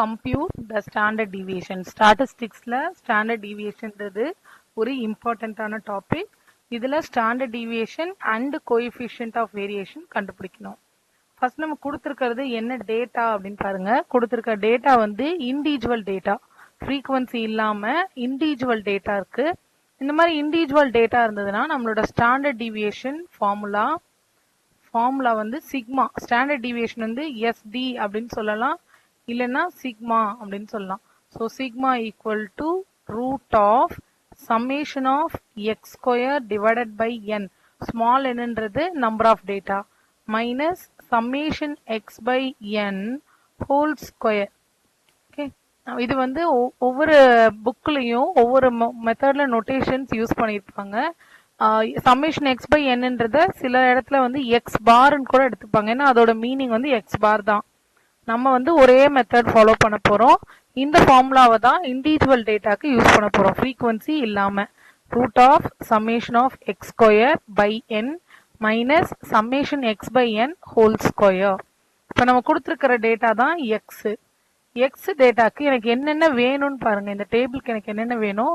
compute the standard deviation. Statisticsல standard deviationன்றது ஒரு இம்பார்ட்டன்டான topic. இதுல standard deviation and coefficient of variation கண்டுபிடிக்கணும். ஃபர்ஸ்ட் நம்ம கொடுத்துருக்கிறது என்ன டேட்டா அப்படின்னு பாருங்க. கொடுத்துருக்க டேட்டா வந்து இண்டிவிஜுவல் டேட்டா, ஃப்ரீக்வன்சி இல்லாம இண்டிவிஜுவல் டேட்டா இருக்கு. இந்த மாதிரி இண்டிவிஜுவல் டேட்டா இருந்ததுன்னா நம்மளோட ஸ்டாண்டர்ட் டிவியேஷன் ஃபார்முலா வந்து சிக்மா. ஸ்டாண்டர்ட் டிவியேஷன் வந்து எஸ்டி அப்படின்னு சொல்லலாம், இல்லைன்னா சிக்மா அப்படின்னு சொல்லலாம். So sigma equal to root of summation of x square divided by n. small n ன்றது number of data minus summation x by n whole square. Okay, இது வந்து ஒவ்வொரு புக்லயும் ஒவ்வொரு மெத்தட்ல நோட்டேஷன்ஸ் யூஸ் பண்ணியிருப்பாங்க. சம்மேஷன் எக்ஸ் பை என்னன்றத சில இடத்துல வந்து எக்ஸ் பார்ன்னு கூட எடுத்துப்பாங்க. ஏன்னா அதோட மீனிங் வந்து எக்ஸ் பார் தான். நம்ம வந்து ஒரே மெத்தட் ஃபாலோ பண்ண போறோம். இந்த ஃபார்முலாவை தான் இண்டிவிஜுவல் டேட்டாக்கு யூஸ் பண்ண போறோம், ஃப்ரீக்வன்சி இல்லாம. Root of summation of x square by N minus summation X by N whole square. இப்போ நம்ம கொடுத்துருக்கிற டேட்டா தான் எக்ஸ். எக்ஸ் டேட்டாக்கு எனக்கு என்னென்ன வேணும்னு பாருங்க. இந்த டேபிளுக்கு எனக்கு என்னென்ன வேணும்?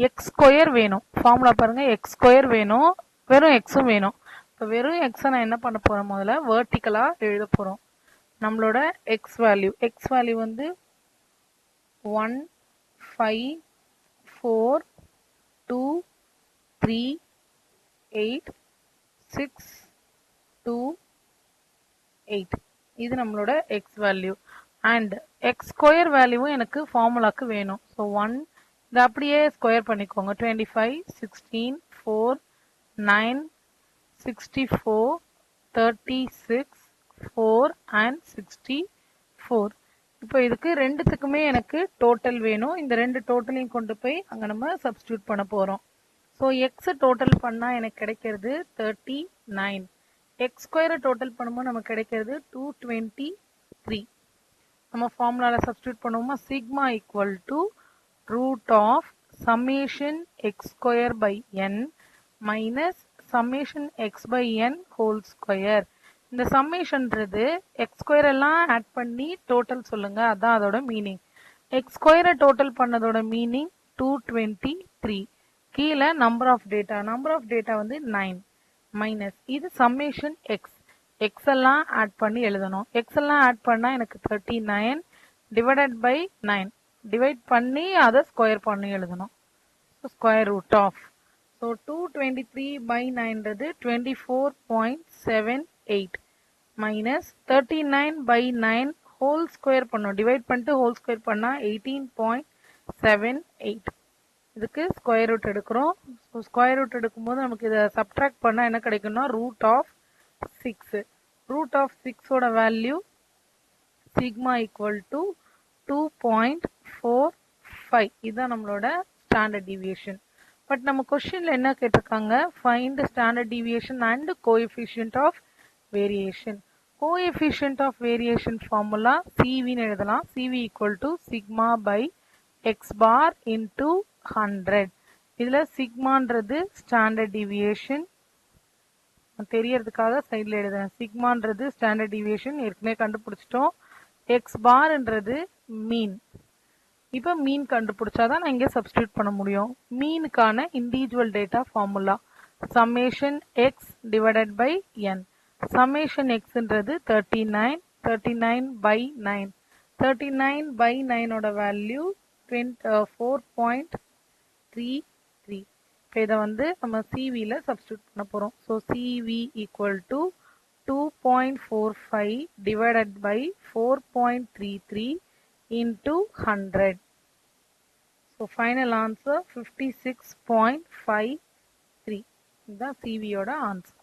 எக்ஸ் ஸ்கொயர் வேணும். ஃபார்முலா பாருங்க, எக்ஸ் ஸ்கொயர் வேணும், வெறும் எக்ஸும் வேணும். இப்போ வெறும் எக்ஸை நான் என்ன பண்ண போறேன்? முதல்ல வெர்டிக்கலா எழுத போறோம். நம்மளோட எக்ஸ் வேல்யூ வந்து 1 5 4 2 3 8 6 2 8. இது நம்மளோட X value. And X square வேல்யூவும் எனக்கு ஃபார்முலாக்கு வேணும். ஸோ 1 இதை அப்படியே ஸ்கொயர் பண்ணிக்கோங்க. 25 16 4 9 64 36 4 and 64. இப்போ இதுக்கு ரெண்டுத்துக்குமே எனக்கு டோட்டல் வேணும். இந்த ரெண்டு டோட்டலையும் கொண்டு போய் அங்கே நம்ம சப்ஸ்டியூட் பண்ண போகிறோம். ஸோ எக்ஸ் டோட்டல் பண்ணால் எனக்கு கிடைக்கிறது 39. எக்ஸ் ஸ்கொயரை டோட்டல் பண்ணும்போது நமக்கு கிடைக்கிறது 223. நம்ம ஃபார்முலாவில் சப்ஸ்டியூட் பண்ணுவோமா? Sigma equal to root of summation X square by N minus summation X by N whole square. இந்த சம்மேஷன்றது எக்ஸ் ஸ்கொயர் எல்லாம் ஆட் பண்ணி டோட்டல் சொல்லுங்க, அதான் அதோட மீனிங். எக்ஸ் ஸ்கொயரை டோட்டல் பண்ணதோட மீனிங் 223. கீழே நம்பர் ஆஃப் டேட்டா வந்து 9 மைனஸ் இது சம்மேஷன் எக்ஸ். எக்ஸ் எல்லாம் ஆட் பண்ணி எழுதணும். எக்ஸ் எல்லாம் ஆட் பண்ணா எனக்கு 39 டிவைடட் பை 9. டிவைட் பண்ணி அதை ஸ்கொயர் பண்ணி எழுதணும். Square root of. So 223 by 9ன்றது 24.78 மைனஸ் 39 by 9 ஹோல் ஸ்கொயர் பண்ணோம். டிவைட் பண்ணிட்டு ஹோல் ஸ்கொயர் பண்ணா 18.78. இதுக்கு ஸ்கொயர் ரூட் எடுக்கிறோம். ஸோ ஸ்கொயர் ரூட் எடுக்கும்போது நமக்கு இதை சப்ட்ராக்ட் பண்ணால் என்ன கிடைக்கும்னா ரூட் ஆஃப் 6. ரூட் ஆஃப் 6ஓட வேல்யூ சிக்மா ஈக்குவல் டு 2.45. இதுதான் நம்மளோட ஸ்டாண்டர்ட் டிவியேஷன். பட் நம்ம கொஸ்டின்ல என்ன கேட்டிருக்காங்க? Find standard deviation and coefficient of variation. Coefficient of variation formula சிவின்னு எழுதலாம். CV equal to sigma by X bar into 100. இதுல சிக்மான்றது ஸ்டாண்டர்ட் டிவியேஷன் தெரியறதுக்காக சைட்ல எழுதுறேன். சிக்மான்றது ஸ்டாண்டர்ட் டிவியேஷன் ஏற்கனவே கண்டுபிடிச்சிட்டோம். எக்ஸ் பார்ன்றது மீன். இப்போ மீன் கண்டுபிடிச்சாதான் நான் இங்கே சப்ஸ்டியூட் பண்ண முடியும். மீனுக்கான individual data formula summation X divided by N. Summation எக்ஸ்ன்றது 39 by 9. 39 by 9ஓட வேல்யூ 4.33. இப்போ இதை வந்து நம்ம சிவியில் சப்ஸ்டியூட் பண்ண போகிறோம். So CV equal to 2.45 divided by 4.33 into 100. So final answer 56.53. This is the CV answer.